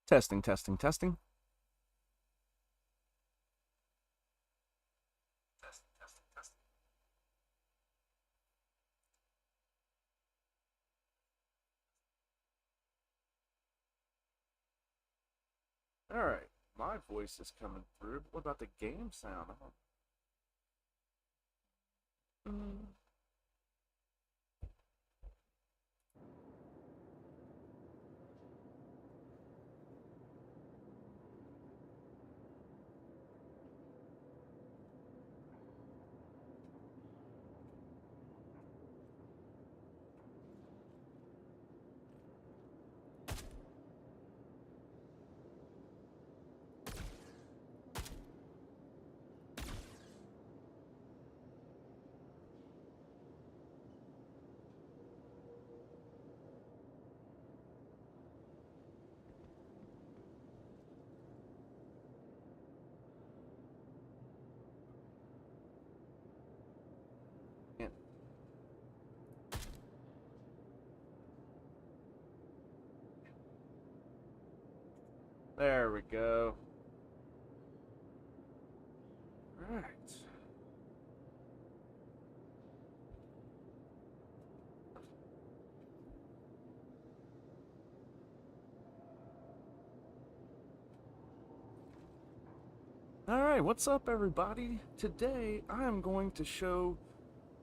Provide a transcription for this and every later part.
Testing, testing, testing. Testing, testing, testing. All right, my voice is coming through. What about the game sound? Mm. Yeah, there we go. All right. All right, what's up, everybody? Today I am going to show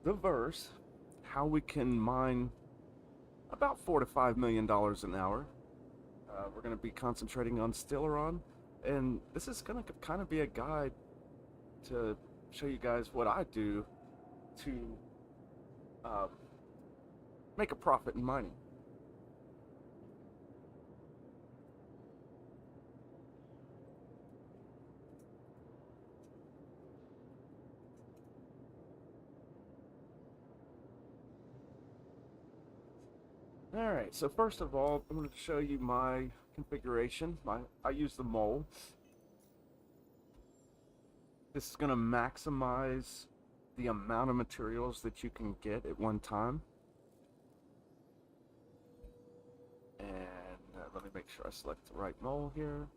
the verse how we can mine about $4 to $5 million an hour. We're going to be concentrating on Stellaron, and this is going to kind of be a guide to show you guys what I do to um, make a profit in mining. Alright, so first of all, I'm going to show you my configuration. I use the mole. This is going to maximize the amount of materials that you can get at one time. And let me make sure I select the right mole here.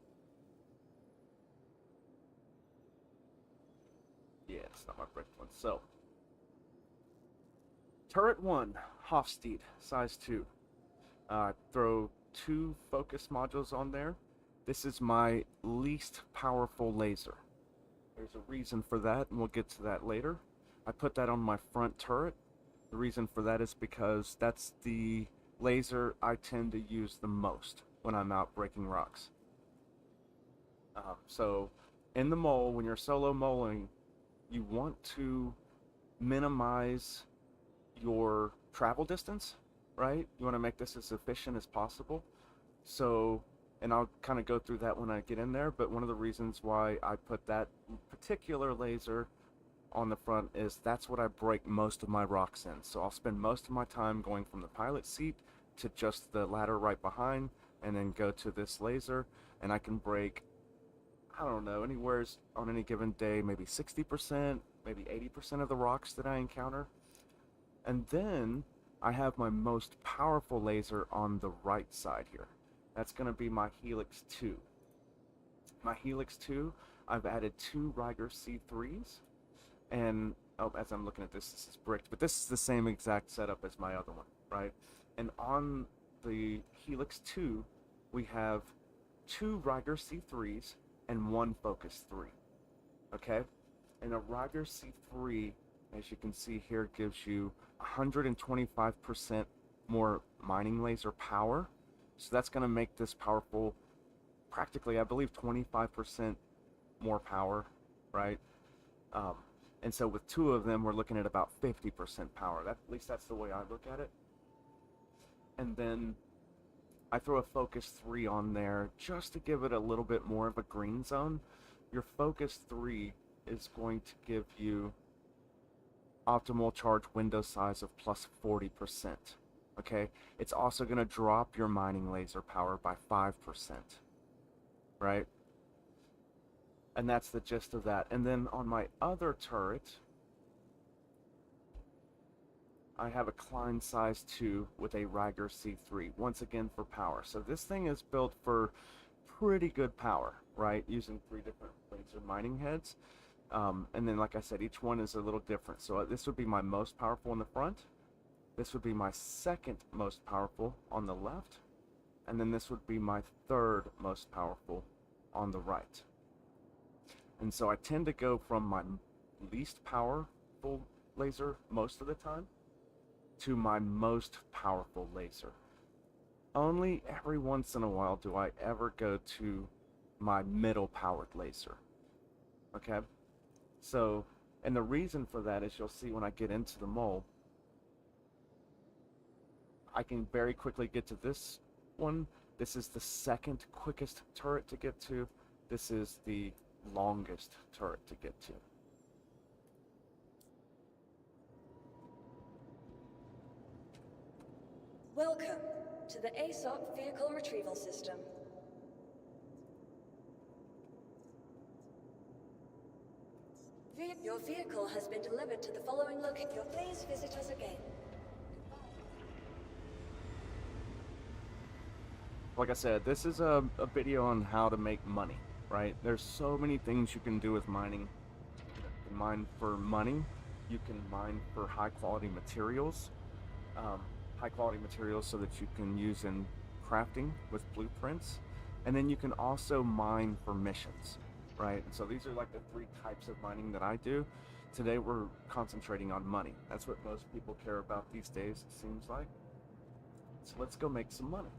Yeah, it's not my brick one. So, turret 1, Hofstede, size 2. Throw 2 focus modules on there. This is my least powerful laser. There's a reason for that, and we'll get to that later. I put that on my front turret. The reason for that is because that's the laser I tend to use the most when I'm out breaking rocks. So in the mole, when you're solo moling, you want to minimize your travel distance, right? You want to make this as efficient as possible. So, and I'll kind of go through that when I get in there, but one of the reasons why I put that particular laser on the front is that's what I break most of my rocks in. So I'll spend most of my time going from the pilot seat to just the ladder right behind, and then go to this laser, and I can break, I don't know, anywhere on any given day, maybe 60%, maybe 80% of the rocks that I encounter. And then I have my most powerful laser on the right side here. That's going to be my Helix 2. My Helix 2, I've added 2 Riger C3s, and oh, as I'm looking at this, this is bricked, but this is the same exact setup as my other one, right? And on the Helix 2, we have 2 Riger C3s and 1 Focus 3, okay? And a Riger C3, as you can see here, gives you 125% more mining laser power. So that's going to make this powerful, practically, I believe, 25% more power, right? Um, and so with 2 of them, we're looking at about 50% power. At least that's the way I look at it. And then I throw a Focus 3 on there just to give it a little bit more of a green zone. Your Focus 3 is going to give you optimal charge window size of plus 40%. Okay, it's also going to drop your mining laser power by 5%, right? And that's the gist of that. And then on my other turret, I have a Klein size 2 with a Riger C3, once again for power. So this thing is built for pretty good power, right? Using 3 different laser mining heads. And then, like I said, each one is a little different. So this would be my most powerful in the front. This would be my second most powerful on the left. And then this would be my third most powerful on the right. And so I tend to go from my least powerful laser most of the time to my most powerful laser. Only every once in a while do I ever go to my middle powered laser. Okay? So, and the reason for that is you'll see when I get into the mole, I can very quickly get to this one. This is the second quickest turret to get to. This is the longest turret to get to. Welcome to the aUEC Vehicle Retrieval System. Your vehicle has been delivered to the following location. Please visit us again. Like I said, this is a video on how to make money, right? There's so many things you can do with mining. You can mine for money. You can mine for high quality materials. High quality materials so that you can use in crafting with blueprints. And then you can also mine for missions, right? And so these are like the 3 types of mining that I do. Today we're concentrating on money. That's what most people care about these days, it seems like. So let's go make some money.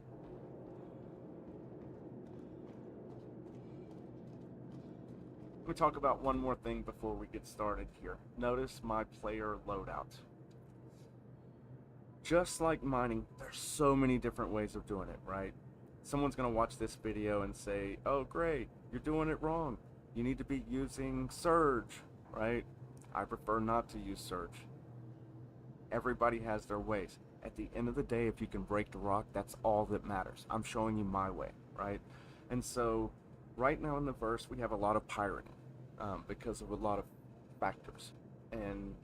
Let me talk about one more thing before we get started here. Notice my player loadout. Just like mining, there's so many different ways of doing it, right? Someone's gonna watch this video and say, oh great, you're doing it wrong. You need to be using Surge, right? I prefer not to use Surge. Everybody has their ways. At the end of the day, if you can break the rock, that's all that matters. I'm showing you my way, right? And so, right now in the verse, we have a lot of pirating because of a lot of factors. And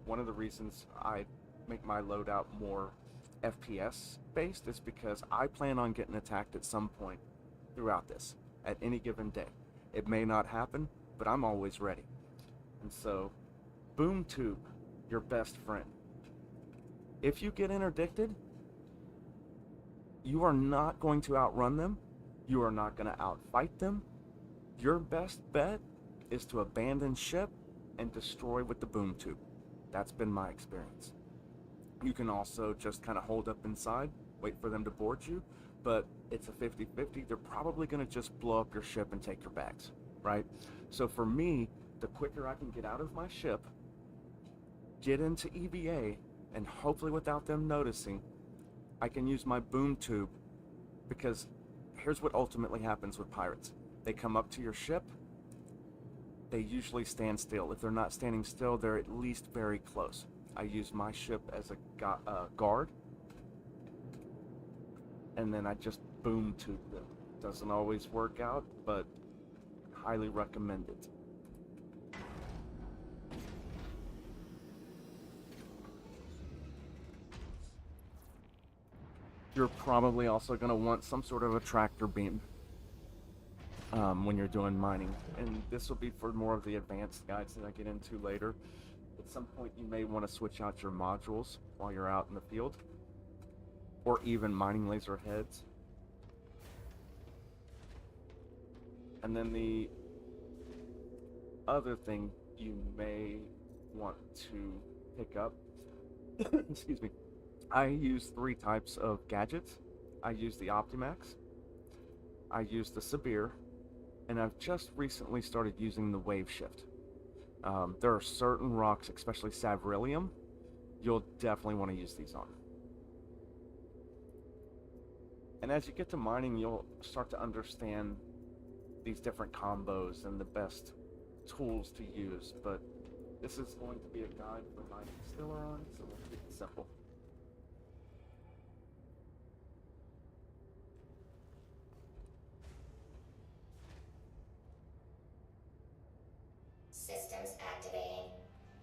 one of the reasons I make my loadout more FPS based is because I plan on getting attacked at some point throughout this, at any given day. It may not happen, but I'm always ready. And so, boom tube, your best friend. If you get interdicted, you are not going to outrun them. You are not going to outfight them. Your best bet is to abandon ship and destroy with the boom tube. That's been my experience. You can also just kind of hold up inside, wait for them to board you, but it's a 50-50. They're probably going to just blow up your ship and take your bags, right? So for me, the quicker I can get out of my ship, get into EVA, and hopefully without them noticing, I can use my boom tube, because here's what ultimately happens with pirates. They come up to your ship, they usually stand still. If they're not standing still, they're at least very close. I use my ship as a guard, and then I just boom tube them. Doesn't always work out, but highly recommend it. You're probably also going to want some sort of a tractor beam when you're doing mining, and this will be for more of the advanced guides that I get into later. At some point you may want to switch out your modules while you're out in the field, or even mining laser heads. And then the other thing you may want to pick up, excuse me, I use 3 types of gadgets. I use the Optimax, I use the Sabir, and I've just recently started using the Wave Shift. There are certain rocks, especially Savrillium, you'll definitely want to use these on. And as you get to mining, you'll start to understand these different combos and the best tools to use, but this is going to be a guide for mining Stellaron, so let's keep it simple. Systems activating.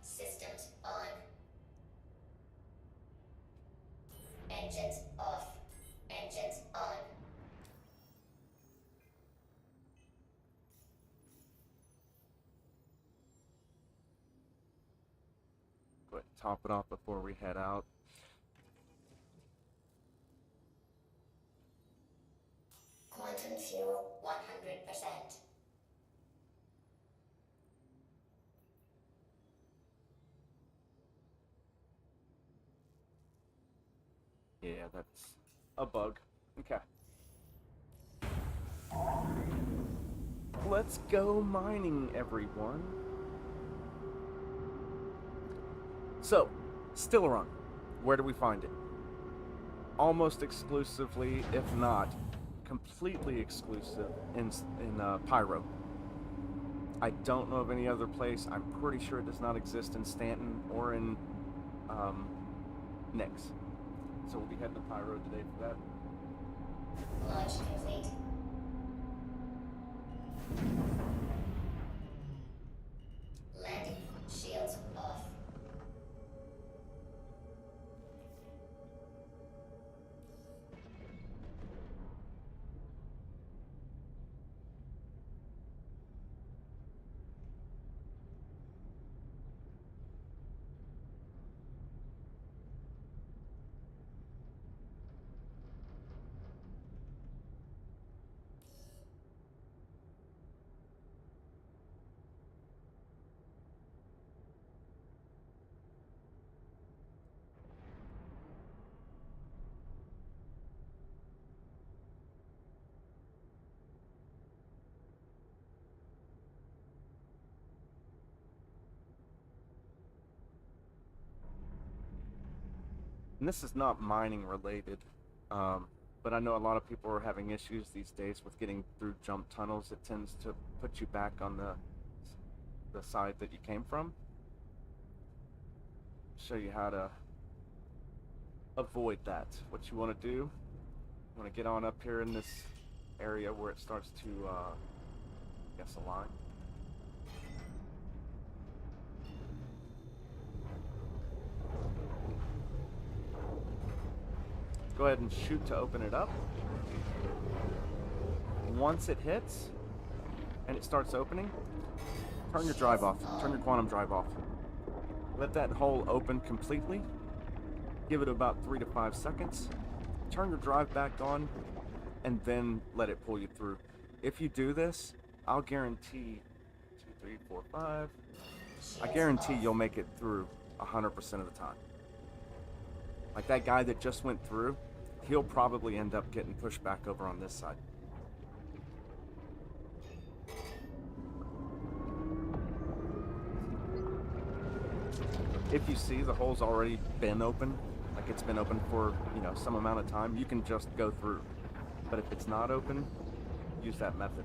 Systems on. Engines off. Engines on. top it off before we head out. Quantum fuel 100%. Yeah, that's a bug. Okay. Let's go mining, everyone. So, Stellaron, where do we find it? Almost exclusively, if not completely exclusive, in Pyro. I don't know of any other place. I'm pretty sure it does not exist in Stanton or in Nyx. So we'll be heading to Pyro today for that. Launch complete. Landing. Shields off. And this is not mining related, but I know a lot of people are having issues these days with getting through jump tunnels. It tends to put you back on the side that you came from. Show you how to avoid that. What you want to do, you want to get on up here in this area where it starts to, I guess, align. Go ahead and shoot to open it up. Once it hits and it starts opening, turn your drive off. Turn your quantum drive off. Let that hole open completely. Give it about 3 to 5 seconds. Turn your drive back on and then let it pull you through. If you do this, I'll guarantee 2, 3, 4, 5. I guarantee you'll make it through 100% of the time. Like that guy that just went through, he'll probably end up getting pushed back over on this side. If you see the hole's already been open, like it's been open for, some amount of time, you can just go through. But if it's not open, use that method.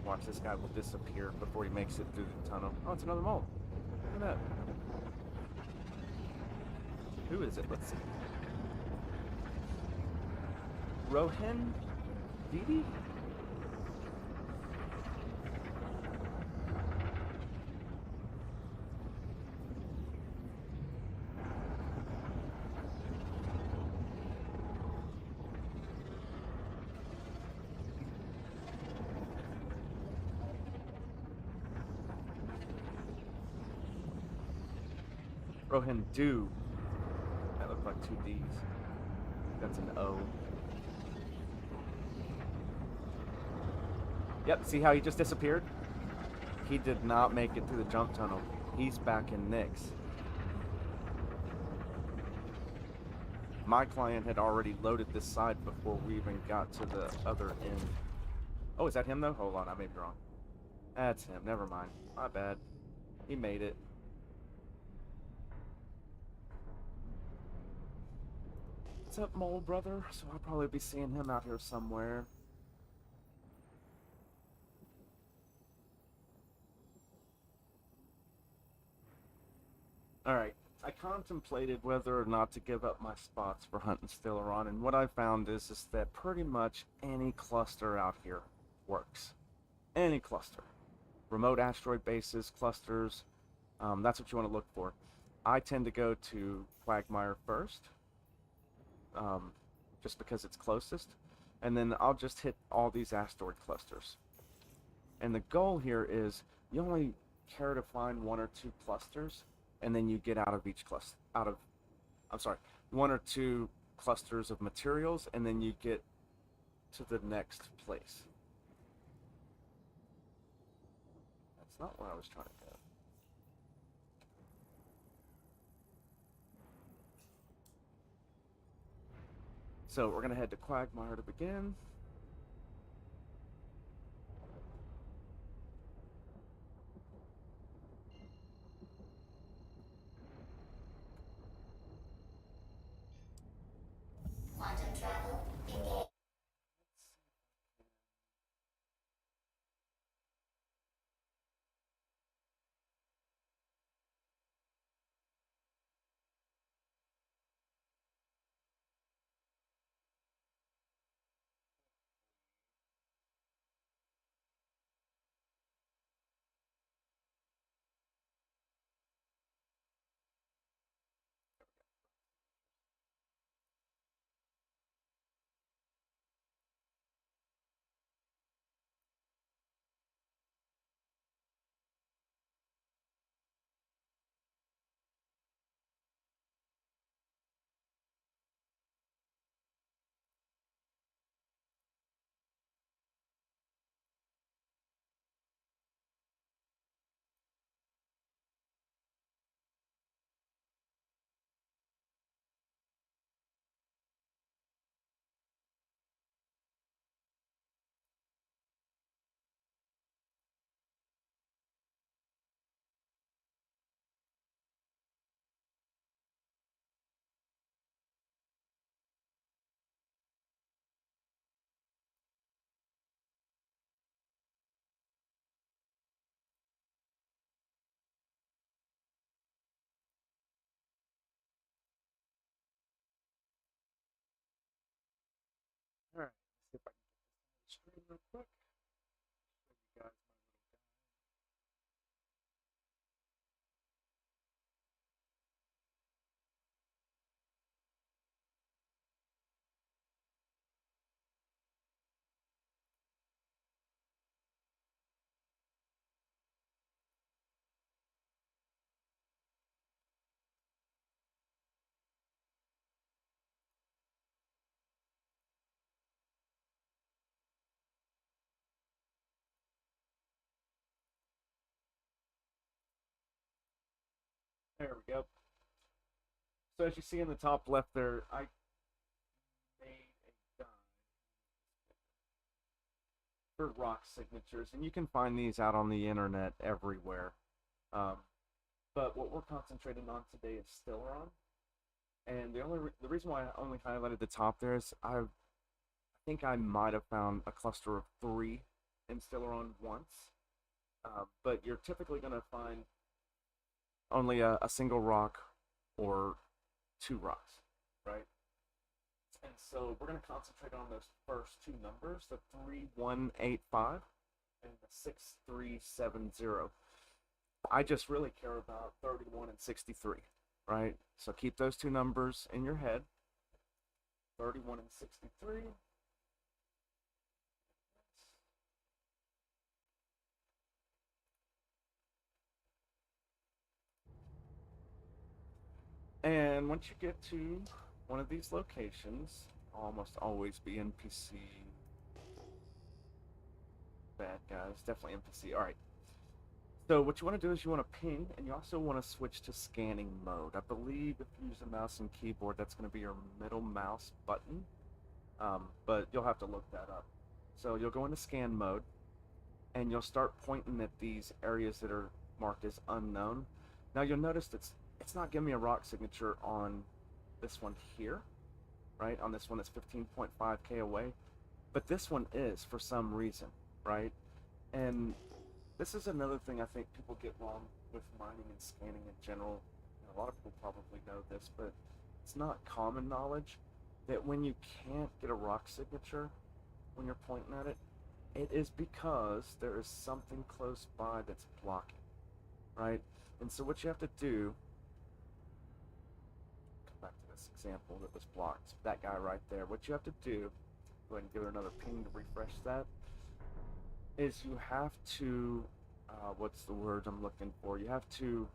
Watch, this guy will disappear before he makes it through the tunnel. Oh, it's another mole. Look at that. Who is it? Let's see. Rohan Didi? Rohan Do. That looked like 2 D's. That's an O. Yep, see how he just disappeared? He did not make it through the jump tunnel. He's back in Nyx. My client had already loaded this side before we even got to the other end. Oh, is that him though? Hold on, I may be wrong. That's him, never mind. My bad. He made it. What's up, mole brother? So I'll probably be seeing him out here somewhere. Alright, I contemplated whether or not to give up my spots for hunting Stellaron, and what I found is that pretty much any cluster out here works. Any cluster. Remote asteroid bases, clusters, That's what you want to look for. I tend to go to Quagmire first, um, just because it's closest, and then I'll just hit all these asteroid clusters. And the goal here is you only care to find one or two clusters, and then you get out of each cluster, I'm sorry, one or two clusters of materials, and then you get to the next place. That's not where I was trying to go. So we're going to head to Quagmire to begin. Quantum travel engaged. All right, let's see if I can get this on the screen real quick. Show you guys my little guy. There we go. So as you see in the top left there, I made a guide for rock signatures, and you can find these out on the internet everywhere. Um, but what we're concentrating on today is Stellaron, and the reason why I only highlighted the top there is I think I might have found a cluster of 3 in Stellaron once, but you're typically going to find only a single rock or 2 rocks, right? And so we're going to concentrate on those first 2 numbers, the 3185 and the 6370. I just really care about 31 and 63, right? So keep those 2 numbers in your head, 31 and 63. And once you get to one of these locations, almost always be NPC bad guys, definitely NPC. All right. So what you want to do is you want to ping, and you also want to switch to scanning mode. I believe if you use a mouse and keyboard, that's going to be your middle mouse button, but you'll have to look that up. So you'll go into scan mode, and you'll start pointing at these areas that are marked as unknown. Now you'll notice it's not giving me a rock signature on this one here, right? On this one that's 15.5k away, but this one is for some reason, right? And this is another thing I think people get wrong with mining and scanning in general. A lot of people probably know this, but it's not common knowledge that when you can't get a rock signature when you're pointing at it, it is because there is something close by that's blocking, right? And so what you have to do, come back to this example that was blocked, that guy right there. What you have to do, go ahead and give it another ping to refresh that, is you have to, what's the word I'm looking for? You have to,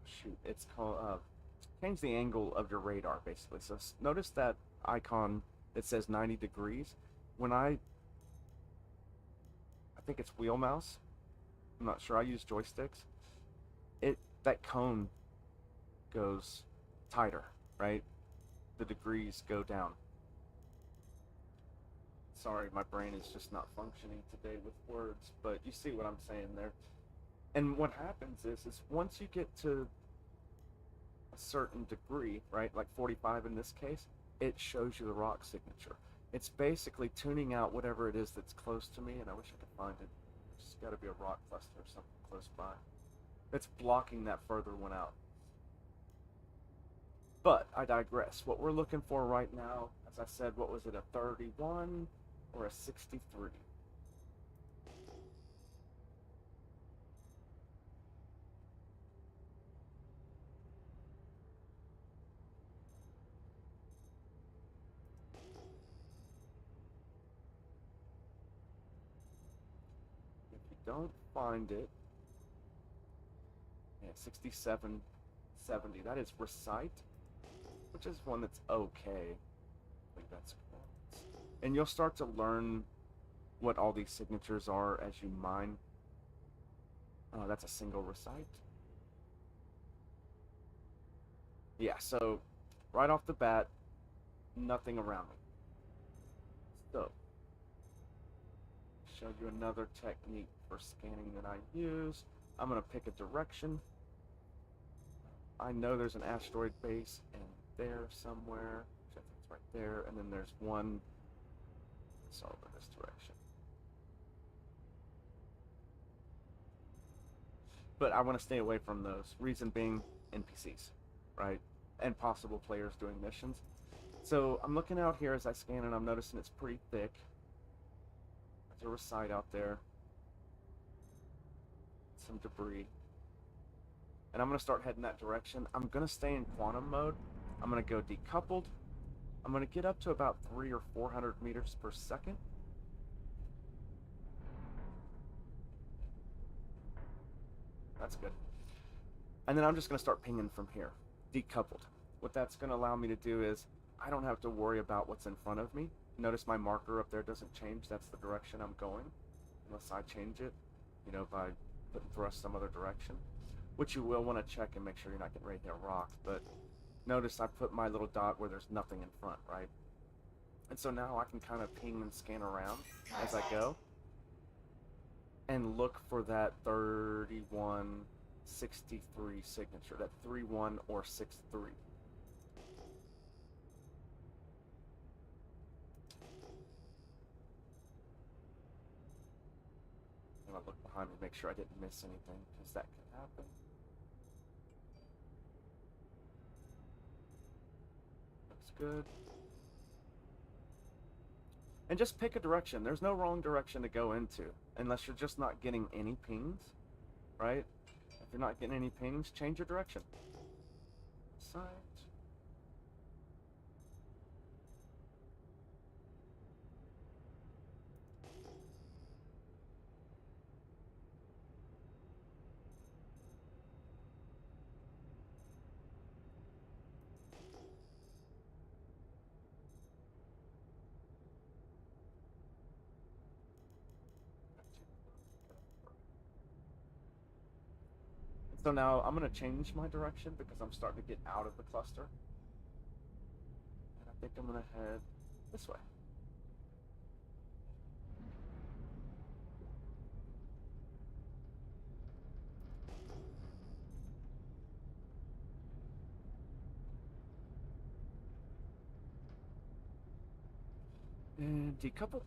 shoot, it's called, change the angle of your radar, basically. So notice that icon that says 90 degrees. When I think it's wheel mouse, I'm not sure, I use joysticks, that cone goes tighter, right? The degrees go down. Sorry, my brain is just not functioning today with words, but you see what I'm saying there. And what happens is once you get to a certain degree, right, like 45 in this case, it shows you the rock signature. It's basically tuning out whatever it is that's close to me, and I wish I could find it. There's got to be a rock cluster or something close by. It's blocking that further one out. But I digress. What we're looking for right now, as I said, what was it, a 31 or a 63? If you don't find it, yeah, 67, 70, that is recite, which is one that's okay. I think that's cool. And you'll start to learn what all these signatures are as you mine. Oh, that's a single recite. Yeah, so right off the bat, nothing around me. So, show you another technique for scanning that I use. I'm going to pick a direction. I know there's an asteroid base in there somewhere. I think it's right there. And then there's one that's over this direction. But I want to stay away from those. Reason being NPCs, right? And possible players doing missions. So I'm looking out here as I scan and I'm noticing it's pretty thick. There's a recite out there. Some debris. And I'm going to start heading that direction. I'm going to stay in quantum mode. I'm going to go decoupled. I'm going to get up to about 300 or 400 meters per second. That's good. And then I'm just going to start pinging from here, decoupled. What that's going to allow me to do is I don't have to worry about what's in front of me. Notice my marker up there doesn't change. That's the direction I'm going, unless I change it, you know, by putting thrust some other direction, which you will want to check and make sure you're not getting ready to hit a rock. But notice I put my little dot where there's nothing in front, right? And so now I can kind of ping and scan around as I go and look for that 3163 signature, that 31 or 63. And I'll look behind me to make sure I didn't miss anything, because that could happen. Looks good. And just pick a direction. There's no wrong direction to go into, unless you're just not getting any pings, right? If you're not getting any pings, change your direction. Side. So now I'm going to change my direction because I'm starting to get out of the cluster. And I think I'm going to head this way. And decouple.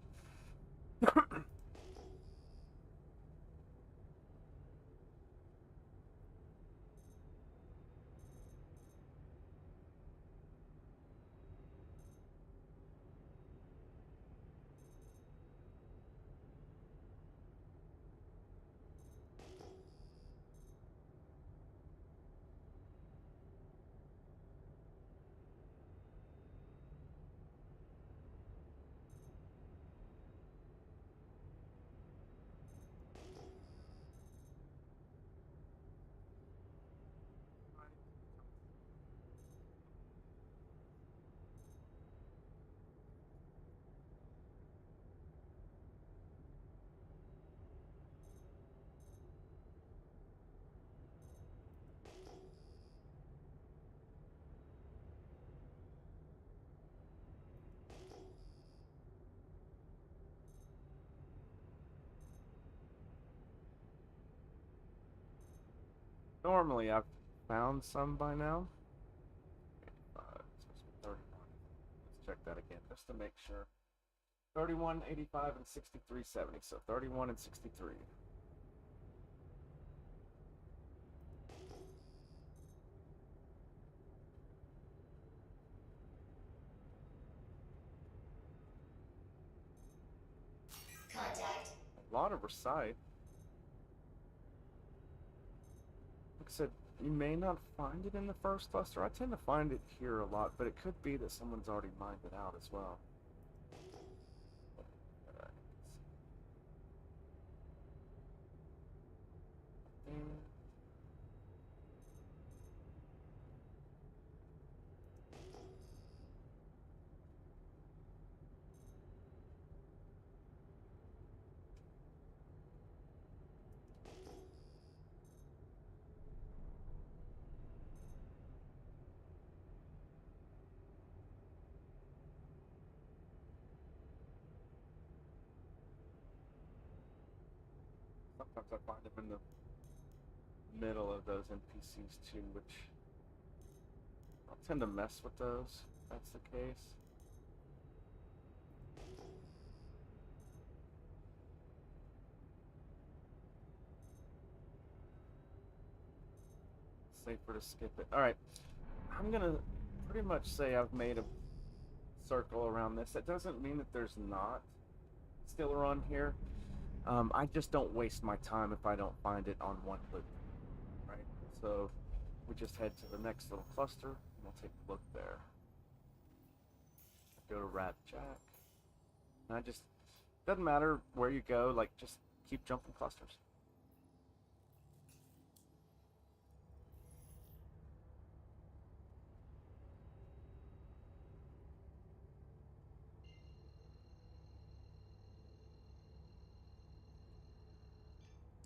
Normally I've found some by now. 31. Let's check that again just to make sure. 31, 85, and 63, 70. So 31 and 63. Contact. A lot of recite. Like I said, you may not find it in the first cluster. I tend to find it here a lot, but it could be that someone's already mined it out as well. Alright. Sometimes I find them in the middle of those NPCs too, which I'll tend to mess with those if that's the case. Safer to skip it. Alright, I'm gonna pretty much say I've made a circle around this. That doesn't mean that there's not still on here. I just don't waste my time if I don't find it on one loop, right? So we just head to the next little cluster and we'll take a look there. Go to Rat Jack. And I just, doesn't matter where you go, like just keep jumping clusters.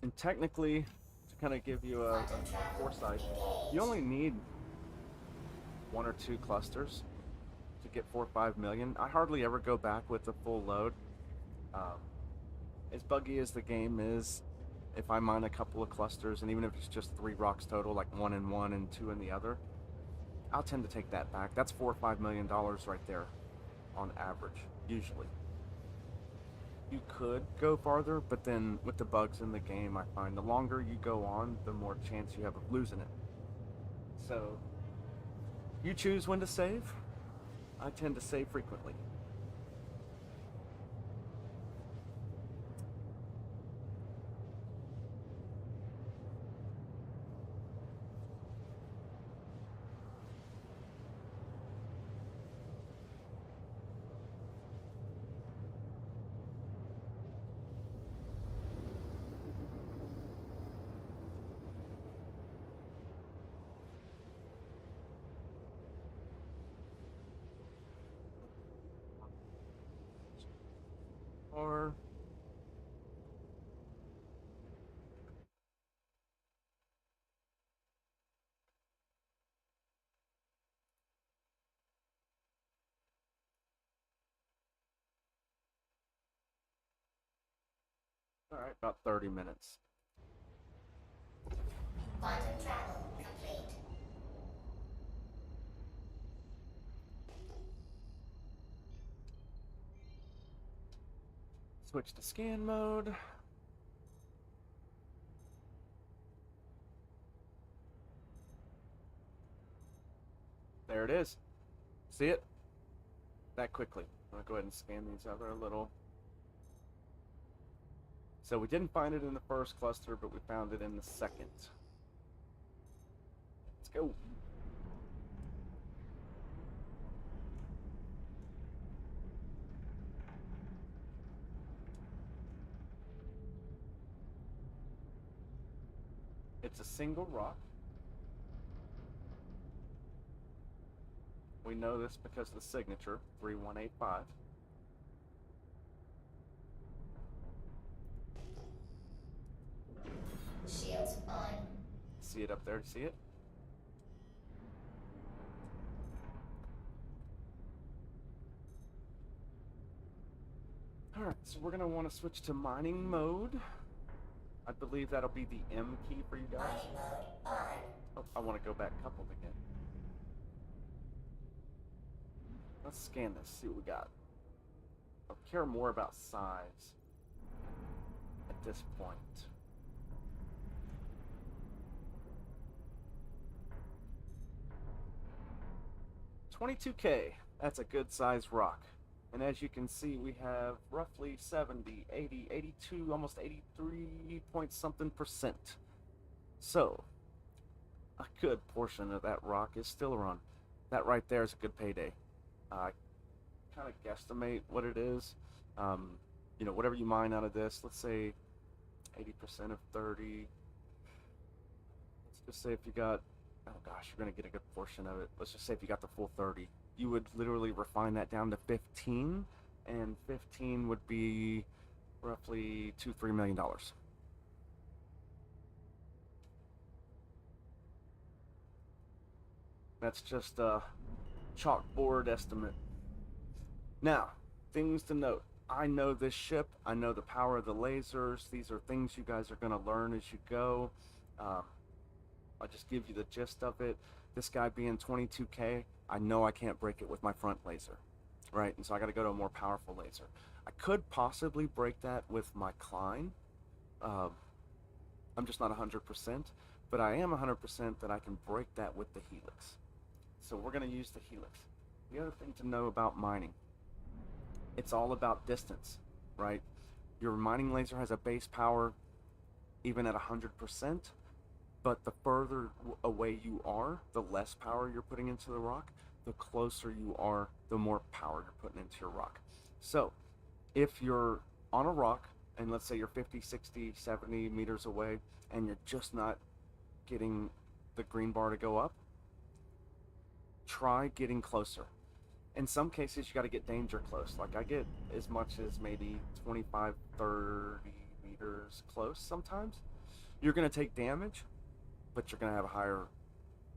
And technically, to kind of give you a foresight, you only need 1 or 2 clusters to get 4 or 5 million. I hardly ever go back with a full load. As buggy as the game is, if I mine a couple of clusters, and even if it's just 3 rocks total, like 1 in one and 2 in the other, I'll tend to take that back. That's $4 or $5 million right there, on average, usually. You could go farther, but then with the bugs in the game, I find the longer you go on, the more chance you have of losing it. So, you choose when to save. I tend to save frequently. Or all right, about 30 minutes. Quantum travel complete. Switch to scan mode. There it is. See it? That quickly. I'm gonna go ahead and scan these other little. So we didn't find it in the first cluster, but we found it in the second. Let's go. It's a single rock. We know this because of the signature, 3185. Shields on. See it up there? See it? Alright, so we're going to want to switch to mining mode. I believe that'll be the M key for you guys. Mining mode on. Oh, I want to go back coupled again. Let's scan this, see what we got. I care more about size at this point. 22K, that's a good size rock. And as you can see, we have roughly 70, 80, 82, almost 83 point something percent. So, a good portion of that rock is still around. That right there is a good payday. Kind of guesstimate what it is. You know, whatever you mine out of this, let's say 80% of 30. Let's just say if you got, oh gosh, you're going to get a good portion of it. Let's just say if you got the full 30, you would literally refine that down to 15, and 15 would be roughly $2-3 million. That's just a chalkboard estimate. Now, things to note. I know this ship. I know the power of the lasers. These are things you guys are going to learn as you go. I'll just give you the gist of it. This guy being 22K, I know I can't break it with my front laser, right? And so I got to go to a more powerful laser. I could possibly break that with my Klein. I'm just not 100%, but I am 100% that I can break that with the Helix. So we're going to use the Helix. The other thing to know about mining, it's all about distance, right? Your mining laser has a base power even at 100%, but the further away you are, the less power you're putting into the rock. The closer you are, the more power you're putting into your rock. So if you're on a rock, and let's say you're 50, 60, 70 meters away, and you're just not getting the green bar to go up, try getting closer. In some cases, you got to get danger close. Like I get as much as maybe 25, 30 meters close sometimes. You're going to take damage, but you're going to have a higher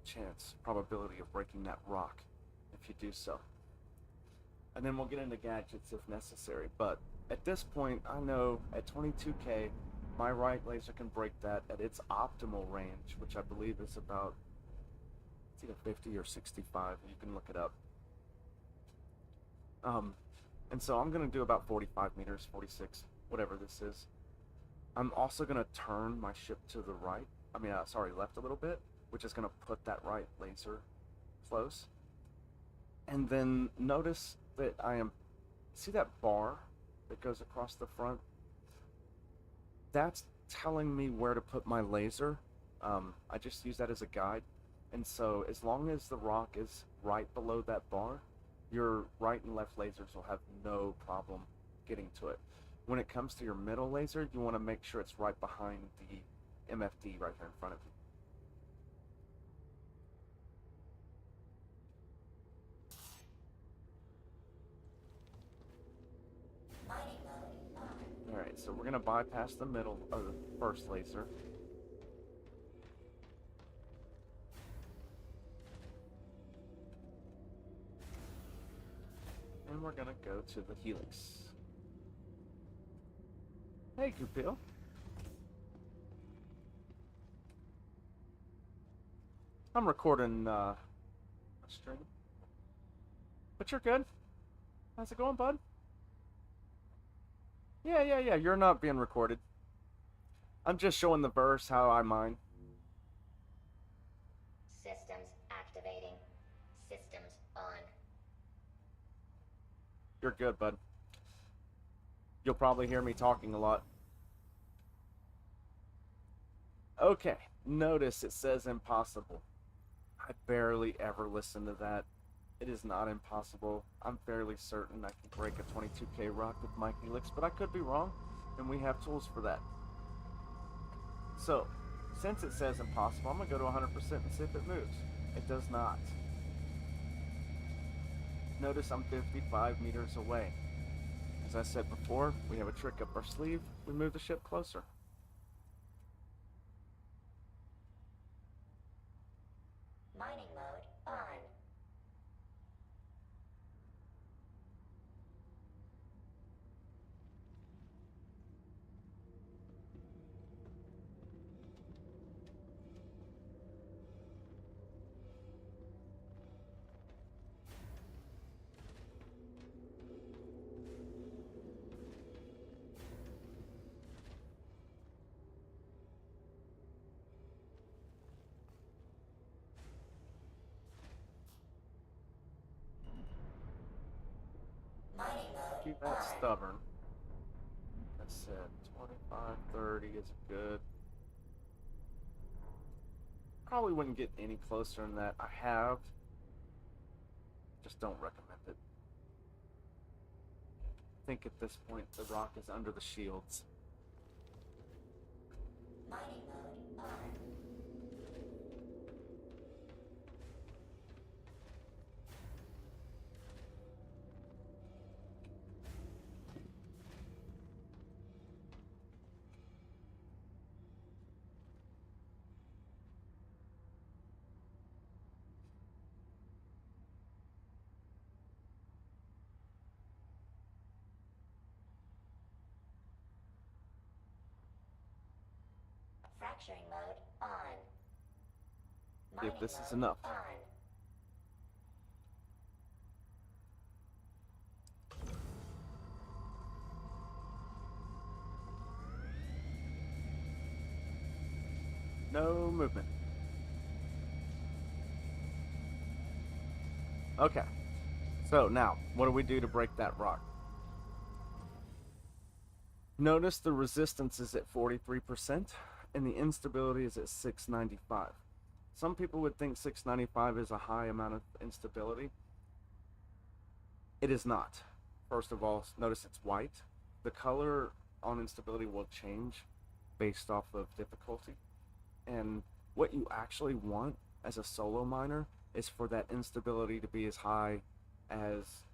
chance, probability of breaking that rock if you do so. And then we'll get into gadgets if necessary. But at this point, I know at 22K, my right laser can break that at its optimal range, which I believe is about, it's either 50 or 65. You can look it up. And so I'm going to do about 45 meters, 46, whatever this is. I'm also going to turn my ship to the right. Left a little bit, which is going to put that right laser close. And then notice that see that bar that goes across the front? That's telling me where to put my laser. I just use that as a guide. And so as long as the rock is right below that bar, your right and left lasers will have no problem getting to it. When it comes to your middle laser, you want to make sure it's right behind the MFD right there in front of you. Mining mode on. Alright, so we're going to bypass the middle, or the first laser. And we're going to go to the Helix. Hey, Goopil. I'm recording a stream. But you're good. How's it going, bud? Yeah. You're not being recorded. I'm just showing the verse how I mine. Systems activating. Systems on. You're good, bud. You'll probably hear me talking a lot. Okay, notice it says impossible. I barely ever listen to that. It is not impossible. I'm fairly certain I can break a 22K rock with my Helix, but I could be wrong, and we have tools for that. So, since it says impossible, I'm going to go to 100% and see if it moves. It does not. Notice I'm 55 meters away. As I said before, we have a trick up our sleeve. We move the ship closer. Mining mode on. be that stubborn. I said 25, 30 is good. Probably wouldn't get any closer than that. I have. Just don't recommend it. I think at this point the rock is under the shields. Mining mode on. Fracturing mode on. If this is mode enough. on. No movement. Okay. So now, what do we do to break that rock? Notice the resistance is at 43% and the instability is at 695. Some people would think 695 is a high amount of instability. It is not. First of all, notice it's white. The color on instability will change based off of difficulty. And what you actually want as a solo miner is for that instability to be as high as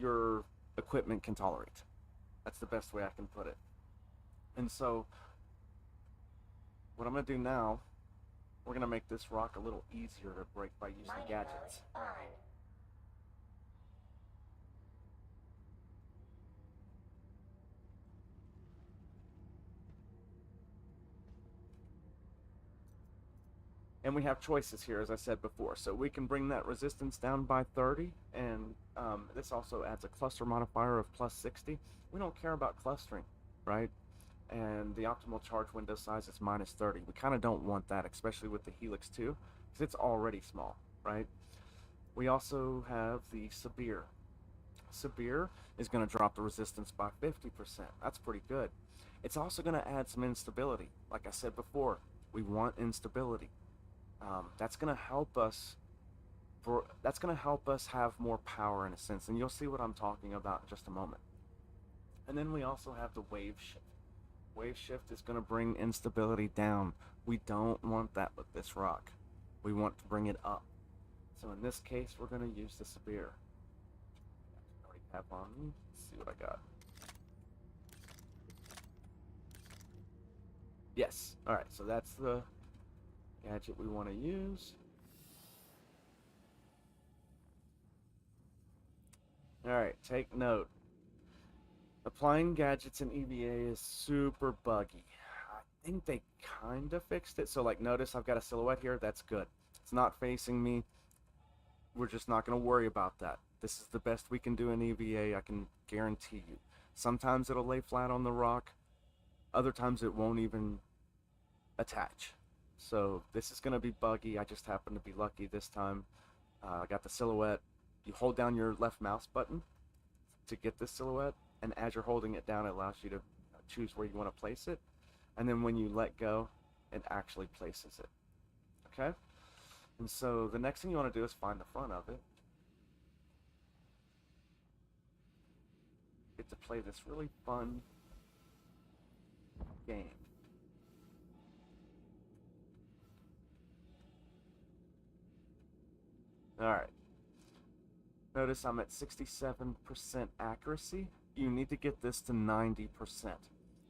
your equipment can tolerate. That's the best way I can put it. And so what I'm going to do now, we're going to make this rock a little easier to break by using Mining gadgets. mode on. And we have choices here, as I said before. So we can bring that resistance down by 30, and this also adds a cluster modifier of plus 60. We don't care about clustering, right? And the optimal charge window size is minus 30. We kind of don't want that, especially with the Helix 2, because it's already small, right? We also have the Severe. Severe is going to drop the resistance by 50%. That's pretty good. It's also going to add some instability. Like I said before, we want instability. That's going to help us. That's going to help us have more power in a sense, and you'll see what I'm talking about in just a moment. And then we also have the wave shift. Wave shift is going to bring instability down. We don't want that with this rock. We want to bring it up. So in this case, we're going to use the Severe. I already have on me. Let's see what I got. Yes. All right. So that's the gadget we want to use. Alright, take note. Applying gadgets in EVA is super buggy. I think they kind of fixed it. So like notice I've got a silhouette here. That's good. It's not facing me. We're just not going to worry about that. This is the best we can do in EVA, I can guarantee you. Sometimes it'll lay flat on the rock. Other times it won't even attach. So this is going to be buggy. I just happen to be lucky this time. I got the silhouette. You hold down your left mouse button to get this silhouette, and as you're holding it down, it allows you to choose where you want to place it. And then when you let go, it actually places it. Okay? And so the next thing you want to do is find the front of it. Get to play this really fun game. Alright. Notice I'm at 67% accuracy. You need to get this to 90%.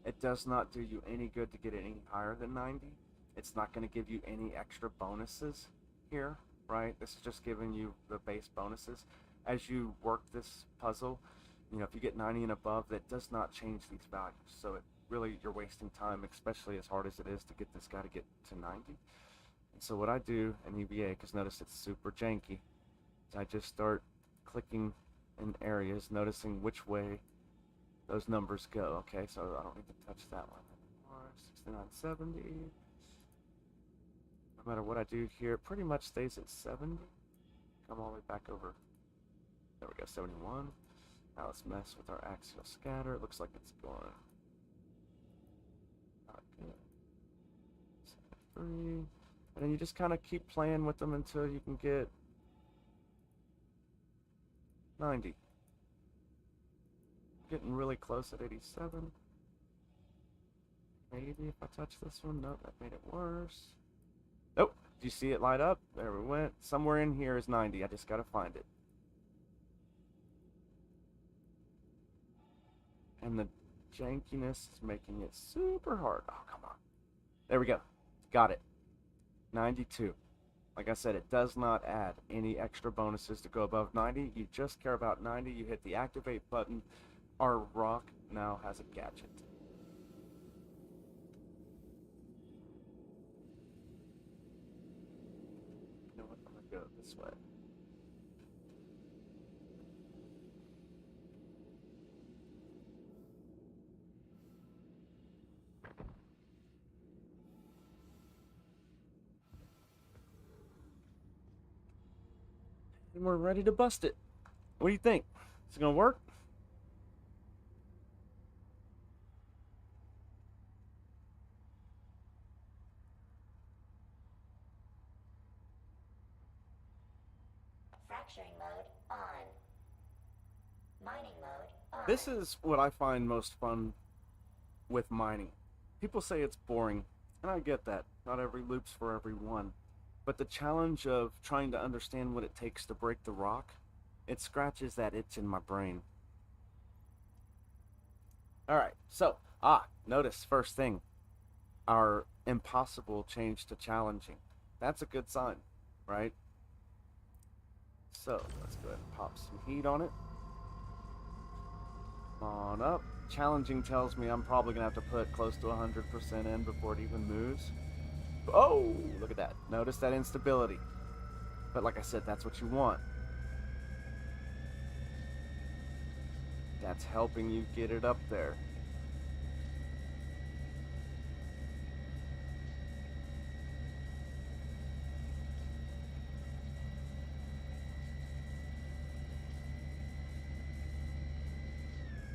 It does not do you any good to get it any higher than 90. It's not going to give you any extra bonuses here, right? This is just giving you the base bonuses. As you work this puzzle, you know, if you get 90 and above, that does not change these values. So it really, you're wasting time, especially as hard as it is to get this guy to get to 90. And so what I do in EVA, because notice it's super janky, is I just start clicking in areas, noticing which way those numbers go. Okay, so I don't need to touch that one anymore. 6970. No matter what I do here, it pretty much stays at 70. Come all the way back over. There we go, 71. Now let's mess with our axial scatter. It looks like it's going not good. 73. And then you just kind of keep playing with them until you can get 90. Getting really close at 87. Maybe if I touch this one. Nope, that made it worse. Nope. Do you see it light up? There we went. Somewhere in here is 90. I just gotta find it. And the jankiness is making it super hard. Oh, come on. There we go. Got it. 92. Like I said, it does not add any extra bonuses to go above 90. You just care about 90. You hit the activate button. Our rock now has a gadget. You know what? I'm going to go this way. And we're ready to bust it. What do you think? Is it going to work? Fracturing mode on. Mining mode on. This is what I find most fun with mining. People say it's boring, and I get that. Not every loop's for everyone. But the challenge of trying to understand what it takes to break the rock, it scratches that itch in my brain. Alright, so, notice first thing, our impossible changed to challenging. That's a good sign, right? So, let's go ahead and pop some heat on it. Come on up. Challenging tells me I'm probably going to have to put close to 100% in before it even moves. Oh, look at that. Notice that instability. But like I said, that's what you want. That's helping you get it up there.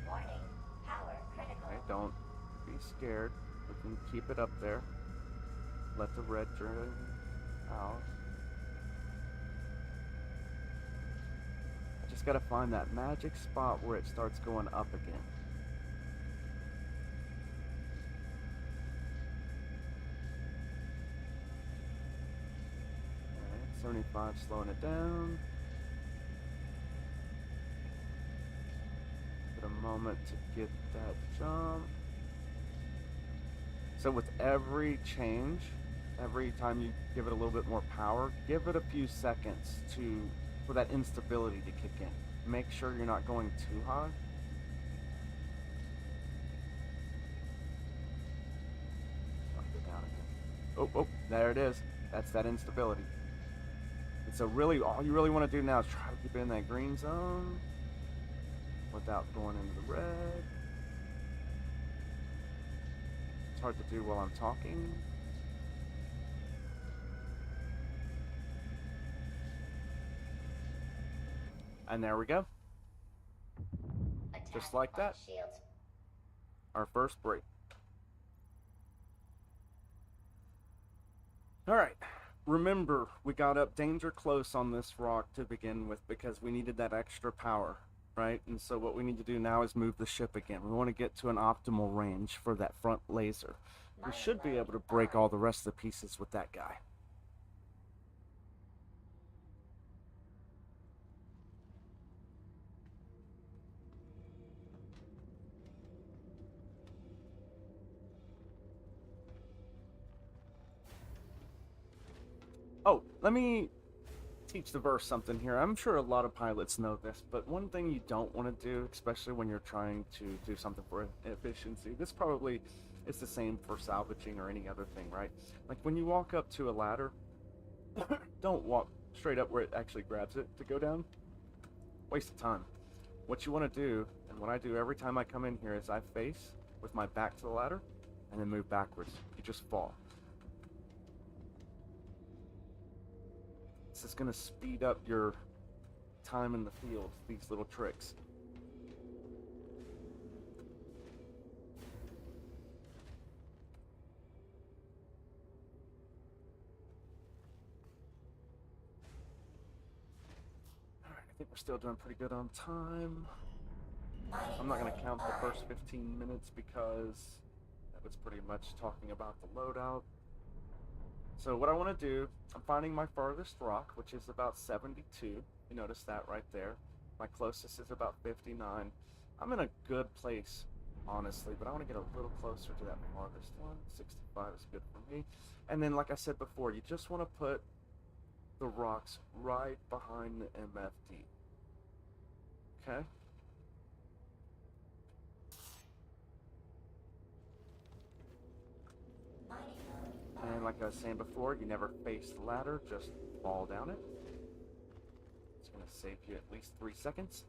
Warning. Power critical. Okay, don't be scared. We can keep it up there. Let the red drain out. I just gotta find that magic spot where it starts going up again. Okay, 75 slowing it down. Get a moment to get that jump. So with every change, every time you give it a little bit more power, give it a few seconds for that instability to kick in. Make sure you're not going too high. Oh, there it is. That's that instability. And so really, all you really want to do now is try to keep it in that green zone without going into the red. It's hard to do while I'm talking. And there we go. Attack Just like on that. Shields. Our first break. Alright, remember, we got up danger close on this rock to begin with because we needed that extra power, right? And so what we need to do now is move the ship again. We want to get to an optimal range for that front laser. We should be able to break all the rest of the pieces with that guy. Oh, let me teach the verse something here. I'm sure a lot of pilots know this, but one thing you don't want to do, especially when you're trying to do something for efficiency, this probably is the same for salvaging or any other thing, right? Like when you walk up to a ladder, don't walk straight up where it actually grabs it to go down. Waste of time. What you want to do, and what I do every time I come in here, is I face with my back to the ladder and then move backwards. You just fall. This is going to speed up your time in the field, these little tricks. think we're still doing pretty good on time. I'm not going to count the first 15 minutes because that was pretty much talking about the loadout. So what I want to do, I'm finding my farthest rock, which is about 72. You notice that right there. My closest is about 59. I'm in a good place, honestly, but I want to get a little closer to that farthest one. 65 is good for me. And then, like I said before, you just want to put the rocks right behind the MFD. Okay? And like I was saying before, you never face the ladder, just fall down it. It's going to save you at least 3 seconds.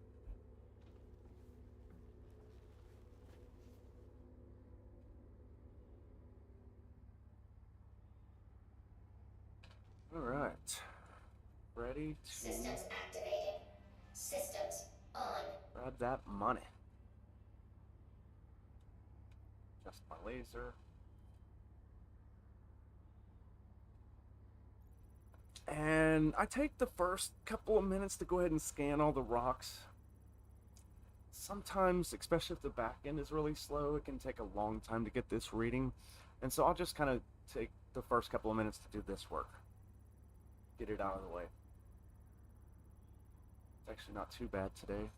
Alright. Ready to Systems activated. Systems on. grab that money. Just my laser. And I take the first couple of minutes to go ahead and scan all the rocks. Sometimes, especially if the back end is really slow, it can take a long time to get this reading. And so I'll just kind of take the first couple of minutes to do this work. Get it out of the way. It's actually not too bad today.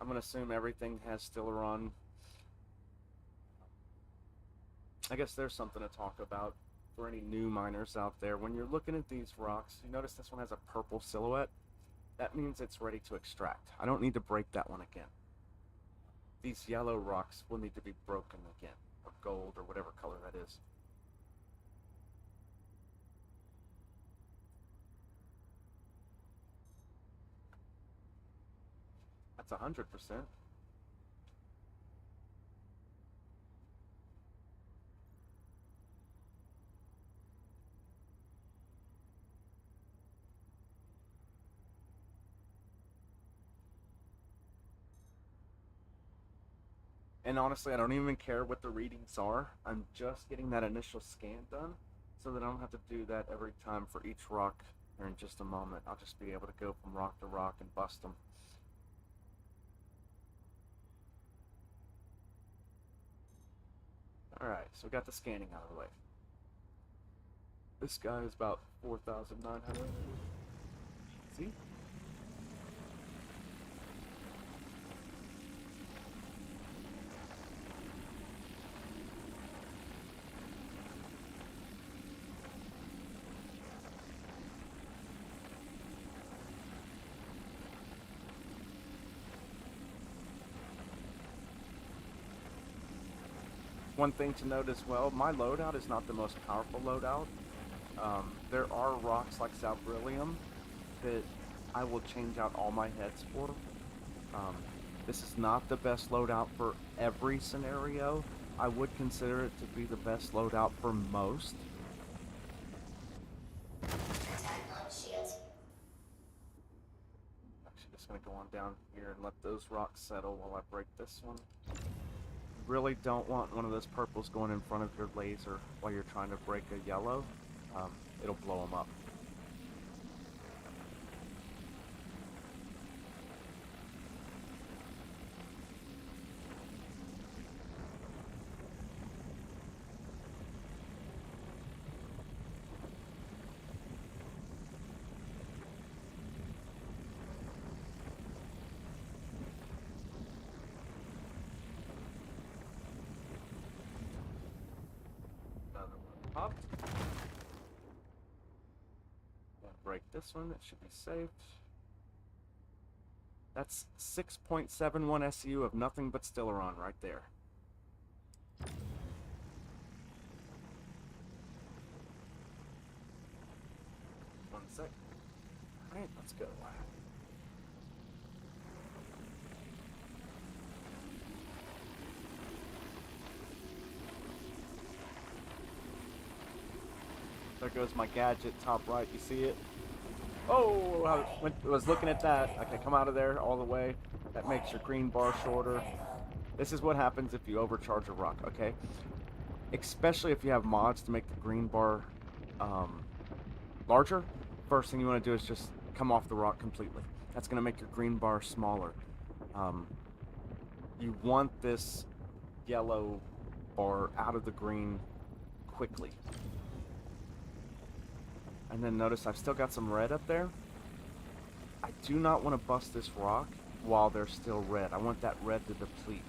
I'm going to assume everything has Stellaron. I guess there's something to talk about for any new miners out there. When you're looking at these rocks, you notice this one has a purple silhouette. That means it's ready to extract. I don't need to break that one again. These yellow rocks will need to be broken again, or gold, or whatever color that is. That's 100%. And honestly, I don't even care what the readings are. I'm just getting that initial scan done so that I don't have to do that every time for each rock here in just a moment. I'll just be able to go from rock to rock and bust them. Alright, so we got the scanning out of the way. This guy is about 4,900. See? One thing to note as well, my loadout is not the most powerful loadout. There are rocks like South Beryllium that I will change out all my heads for. This is not the best loadout for every scenario. I would consider it to be the best loadout for most. Attack on shield. Actually, just gonna go on down here and let those rocks settle while I break this one. Really don't want one of those purples going in front of your laser while you're trying to break a yellow. It'll blow them up. Popped. Break this one, it should be safe. That's 6.71 SU of nothing but Stellaron right there. One sec. Alright, let's go. There goes my gadget, top right, you see it? Oh, I was looking at that. Okay, come out of there all the way. That makes your green bar shorter. This is what happens if you overcharge a rock, okay? Especially if you have mods to make the green bar larger. First thing you want to do is just come off the rock completely. That's going to make your green bar smaller. You want this yellow bar out of the green quickly. And then notice I've still got some red up there. I do not want to bust this rock while they're still red. I want that red to deplete.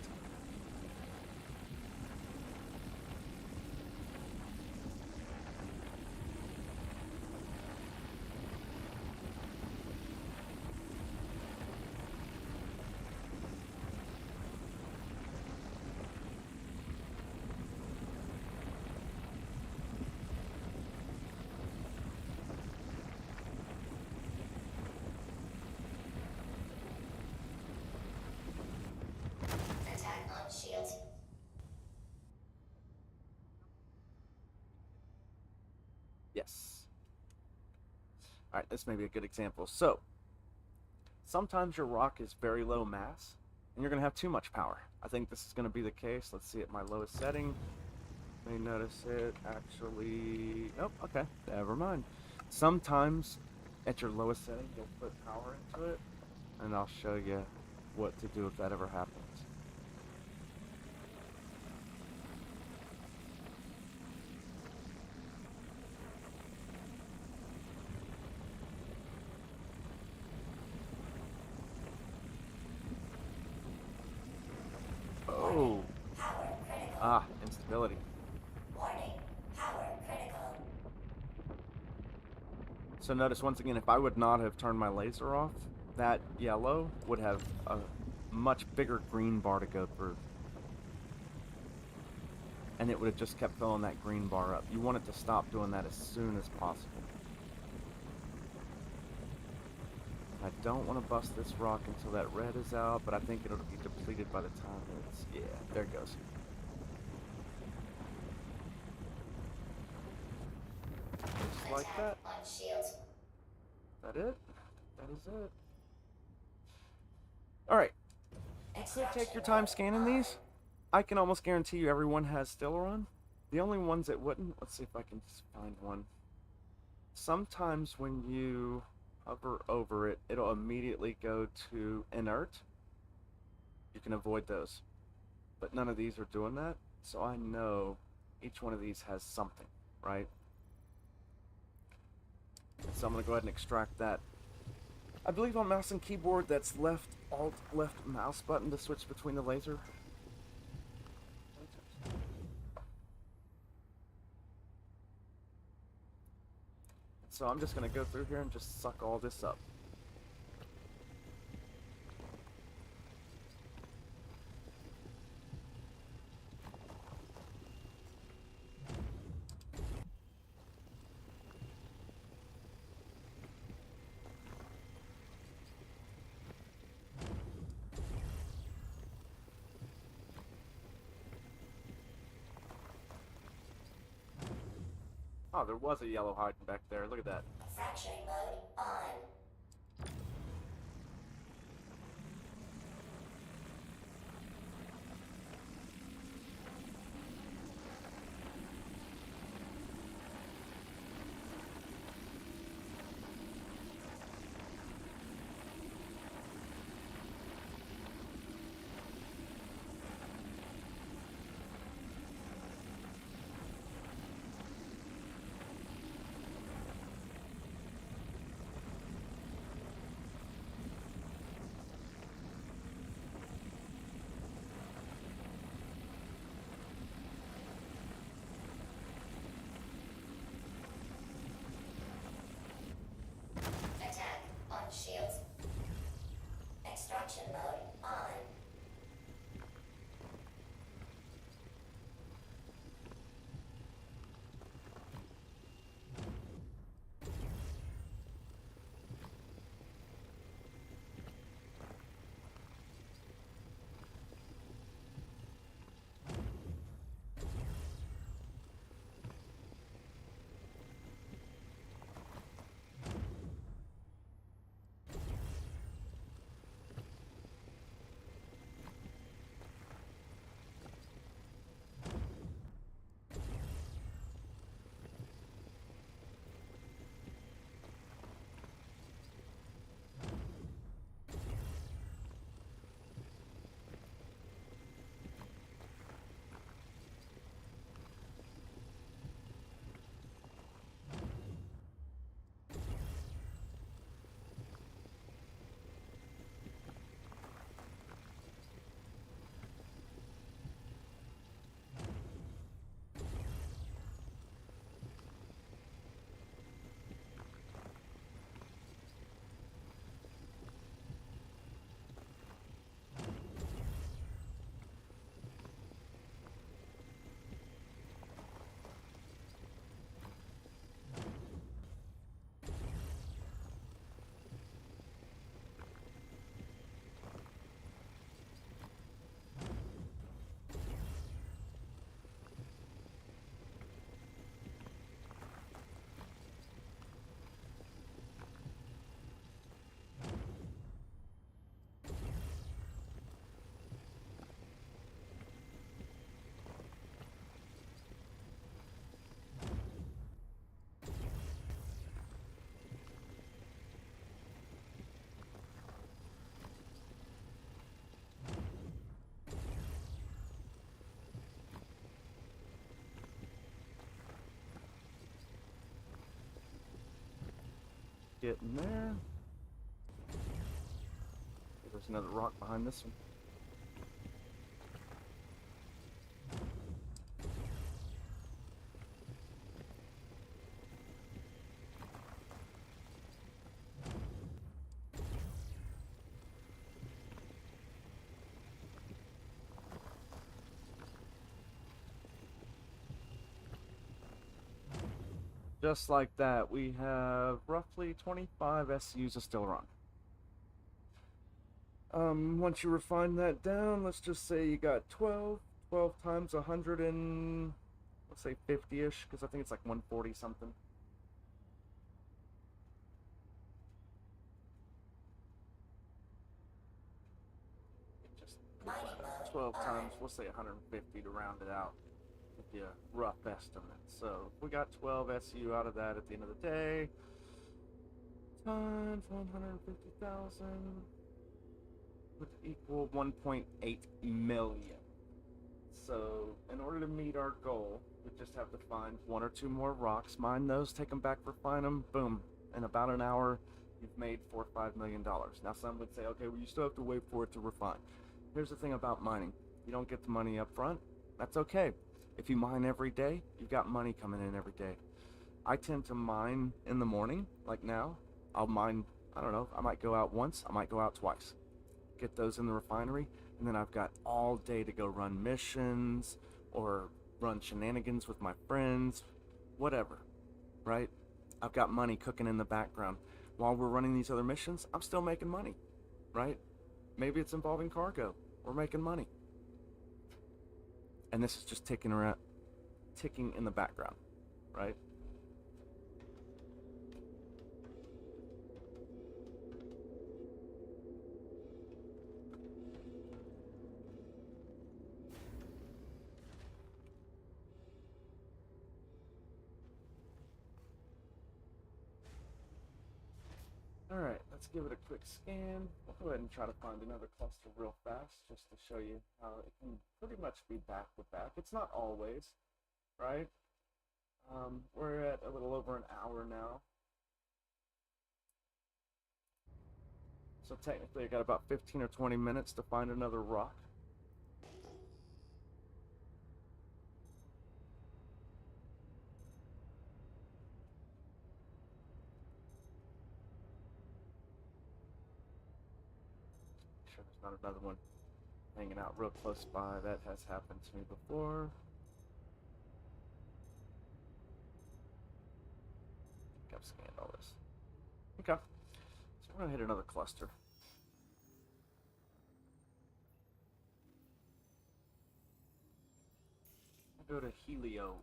Attack on shields. Yes. Alright, this may be a good example. So, sometimes your rock is very low mass, and you're going to have too much power. I think this is going to be the case. Let's see at my lowest setting. You may notice it actually... Oh, okay. Never mind. Sometimes, at your lowest setting, you'll put power into it, and I'll show you what to do if that ever happens. Oh. Power critical. Ah, instability. Warning. Power critical. So notice once again, if I would not have turned my laser off, that yellow would have a much bigger green bar to go through. And it would have just kept filling that green bar up. You want it to stop doing that as soon as possible. I don't want to bust this rock until that red is out, but I think it'll be depleted by the time it's... Yeah, there it goes. Just like that. On shields. Is that it? That is it. Alright. You could take your time scanning these. I can almost guarantee you everyone has Stellaron. The only ones that wouldn't... Let's see if I can just find one. Sometimes when you hover over it, it'll immediately go to inert. You can avoid those. But none of these are doing that. So I know each one of these has something, right? So I'm going to go ahead and extract that. I believe on mouse and keyboard that's left alt left mouse button to switch between the laser. So I'm just going to go through here and just suck all this up. Oh, there was a yellow hiding back there. Look at that. Fracturing mode on. Getting there. There's another rock behind this one. Just like that, we have roughly 25 SUs to still run. Once you refine that down, let's just say you got 12 times 100 and, let's say 50-ish, because I think it's like 140 something. Just Mining mode 12 on. times, we'll say 150 to round it out. Give you a rough estimate. So we got 12 SU out of that at the end of the day. Times 150,000 would equal 1.8 million. So in order to meet our goal, we just have to find 1 or 2 more rocks, mine those, take them back, refine them, boom. In about an hour, you've made $4 or $5 million. Now some would say, okay, well you still have to wait for it to refine. Here's the thing about mining. You don't get the money up front. That's okay. If you mine every day, you've got money coming in every day. I tend to mine in the morning, like now. I'll mine, I don't know, I might go out once, I might go out twice. Get those in the refinery, and then I've got all day to go run missions or run shenanigans with my friends, whatever, right? I've got money cooking in the background. While we're running these other missions, I'm still making money, right? Maybe it's involving cargo. We're making money. And this is just ticking in the background, right? Alright, let's give it a quick scan. We'll go ahead and try to find another cluster real fast, just to show you how it can pretty much be back to back. It's not always, right? We're at a little over an hour now. So technically I got about 15 or 20 minutes to find another rock. Make sure there's not another one hanging out real close by. That has happened to me before. I think I've scanned all this. Okay. So we're gonna hit another cluster. I'll go to Helio.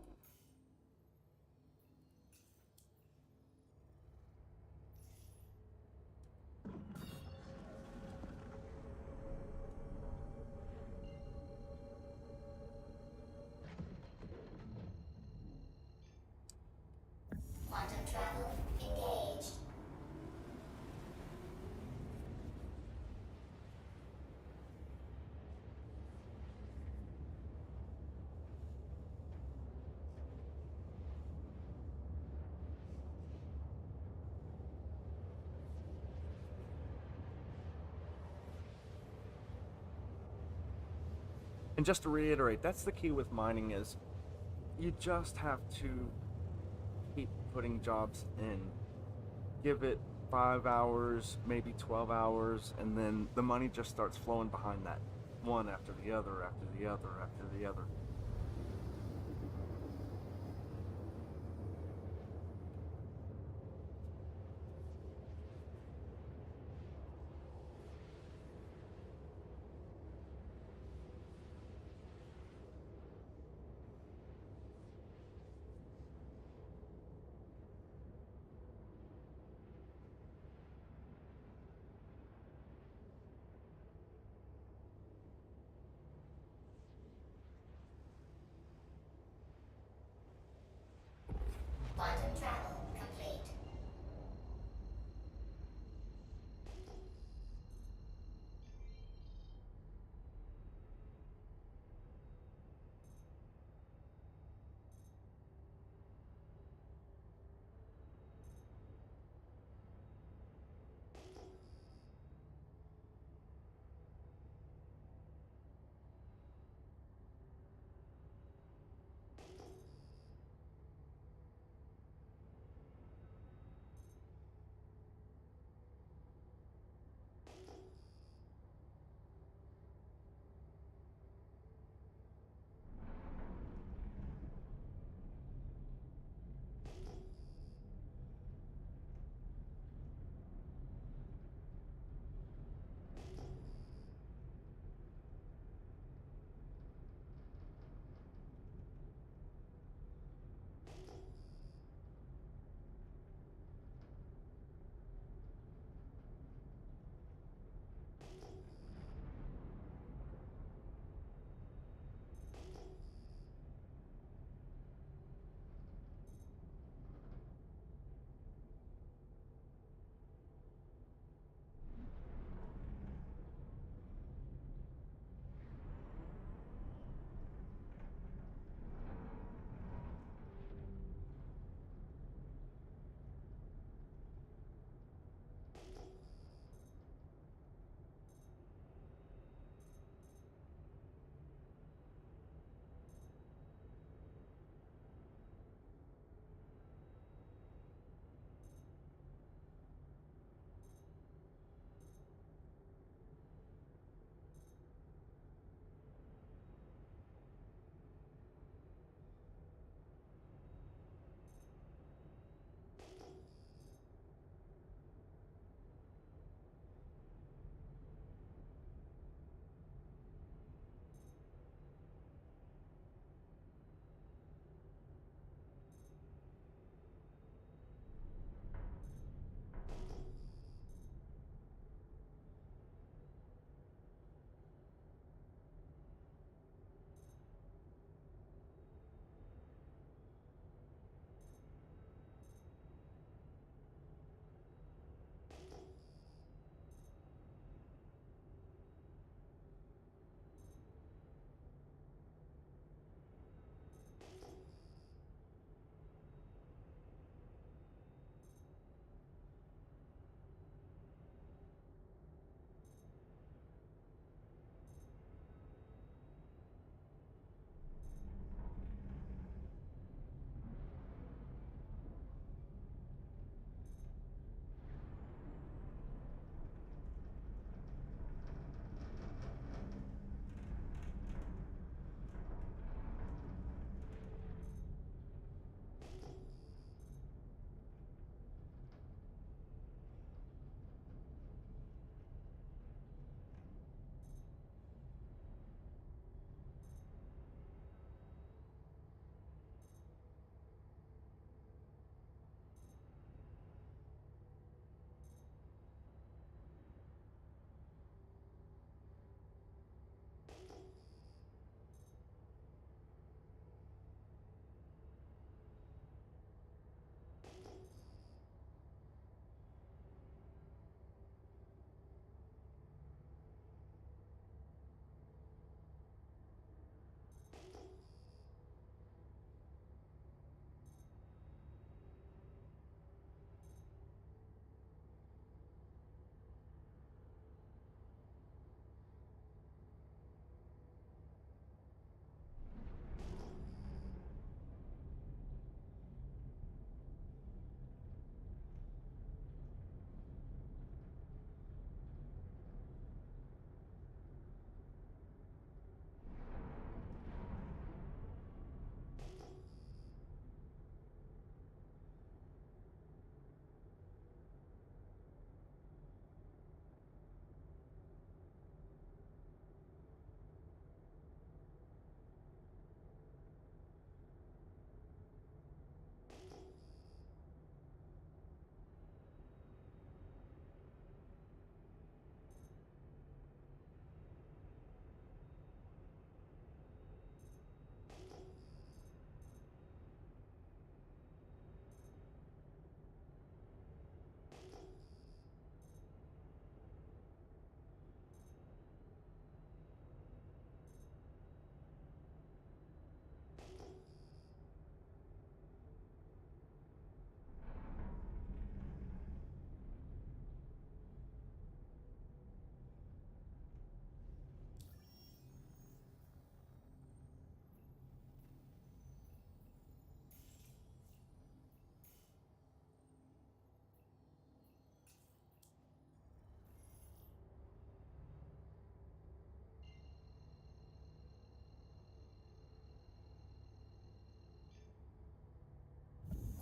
Quantum travel engaged. And just to reiterate, that's the key with mining is you just have to keep putting jobs in. Give it 5 hours, maybe 12 hours, and then the money just starts flowing behind that. One after the other, after the other, after the other.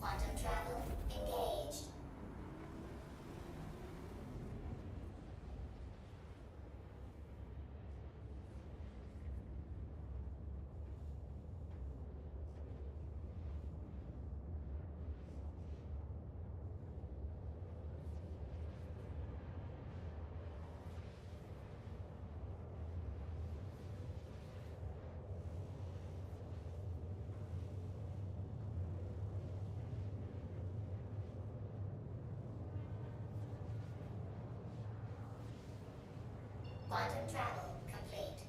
Quantum travel engaged. Quantum travel complete.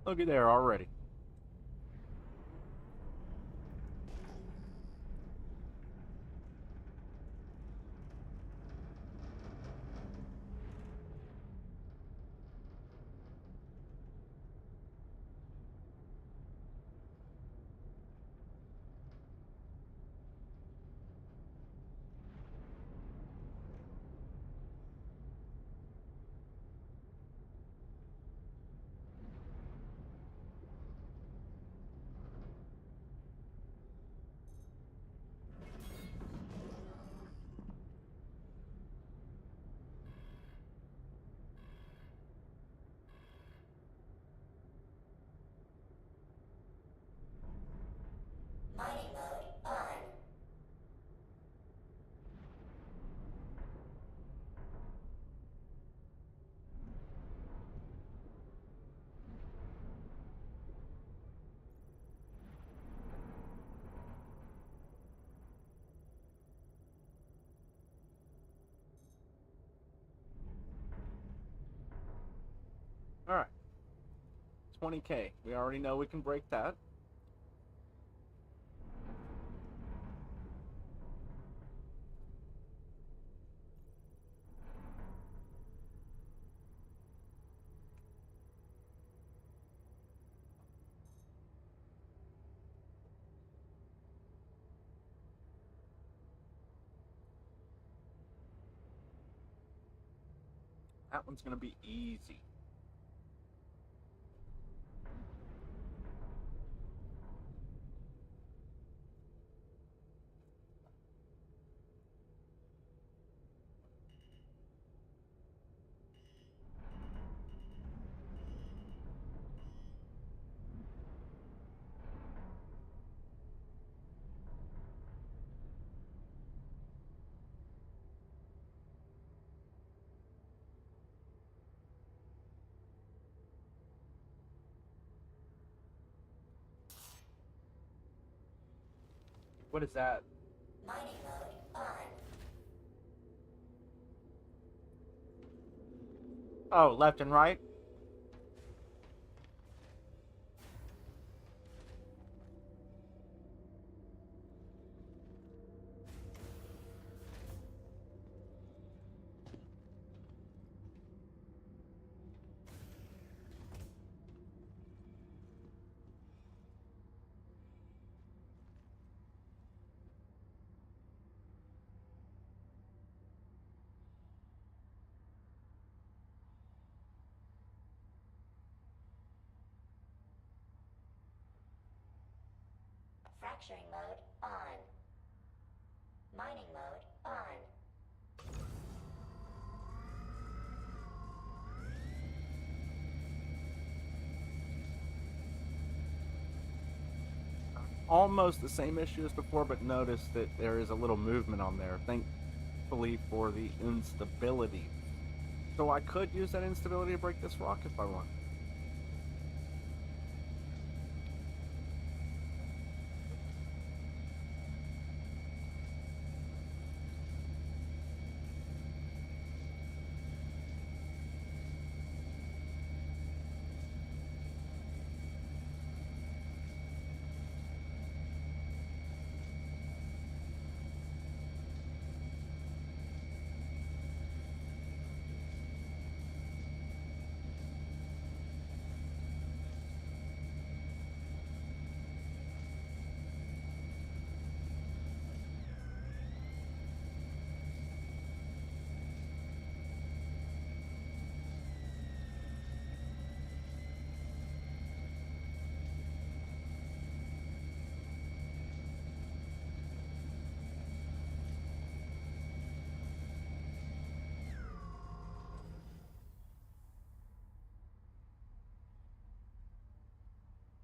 Looky there already. Mining mode on. All right. 20K. We already know we can break that. That one's going to be easy. What is that? Mining mode on. Oh, left and right? Fracturing mode on. Mining mode on. Almost the same issue as before, but notice that there is a little movement on there. Thankfully for the instability. So I could use that instability to break this rock if I want.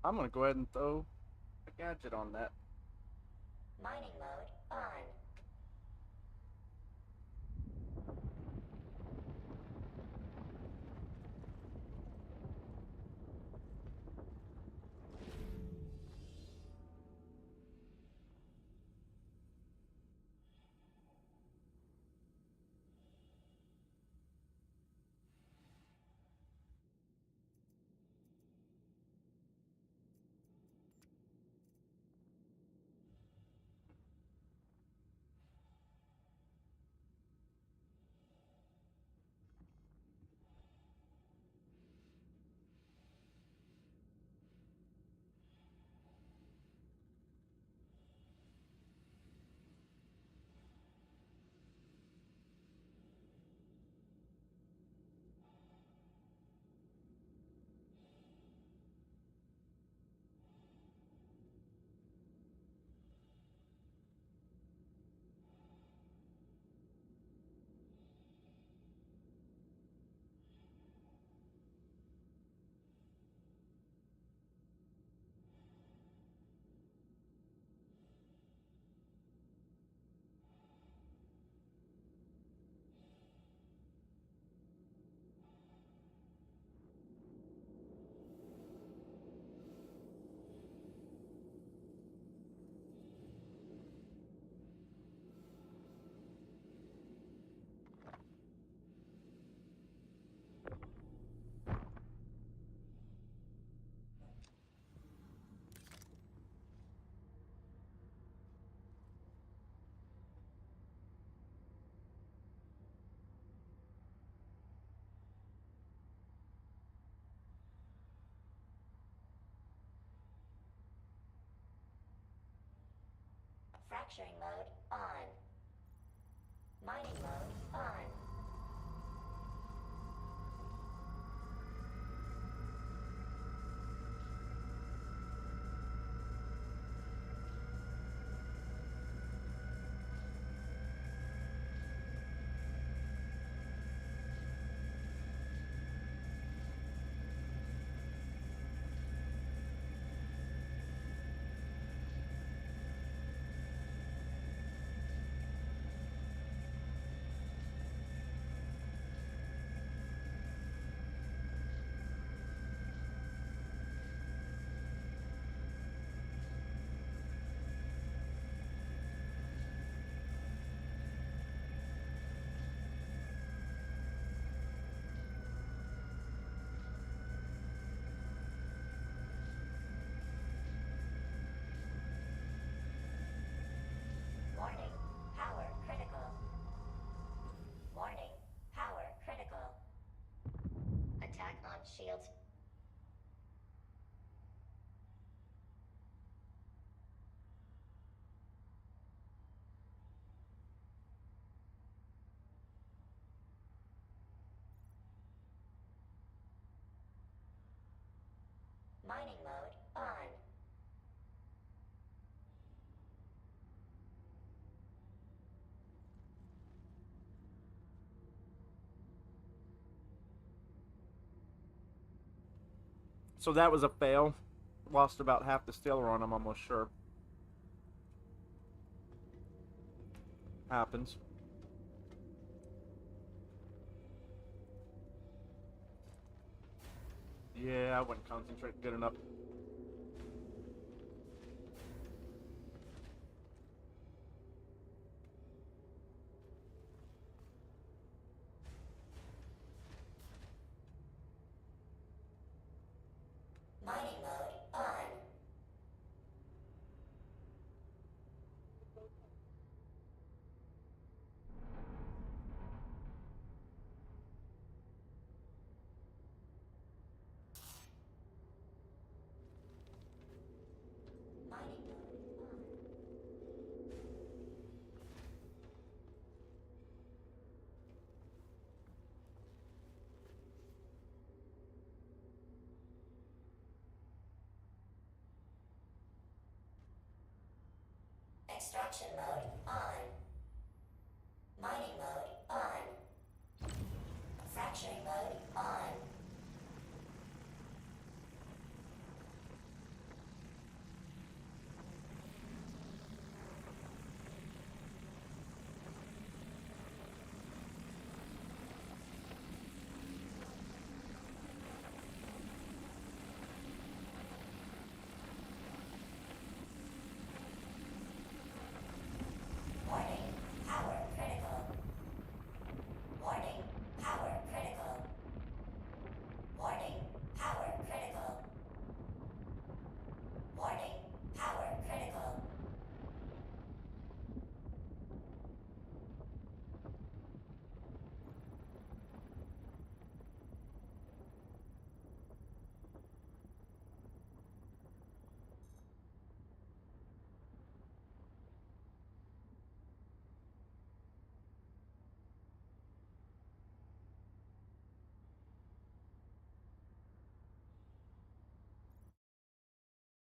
I'm going to go ahead and throw a gadget on that. Mining mode on. Manufacturing mode on. Mining mode on. Warning, power critical. Warning, power critical. Attack on shields. Mining mode on. So that was a fail. Lost about half the steel run, I'm almost sure. Happens. Yeah, I wouldn't concentrate good enough. Mining mode on. Mining mode on. Extraction mode on. Mining mode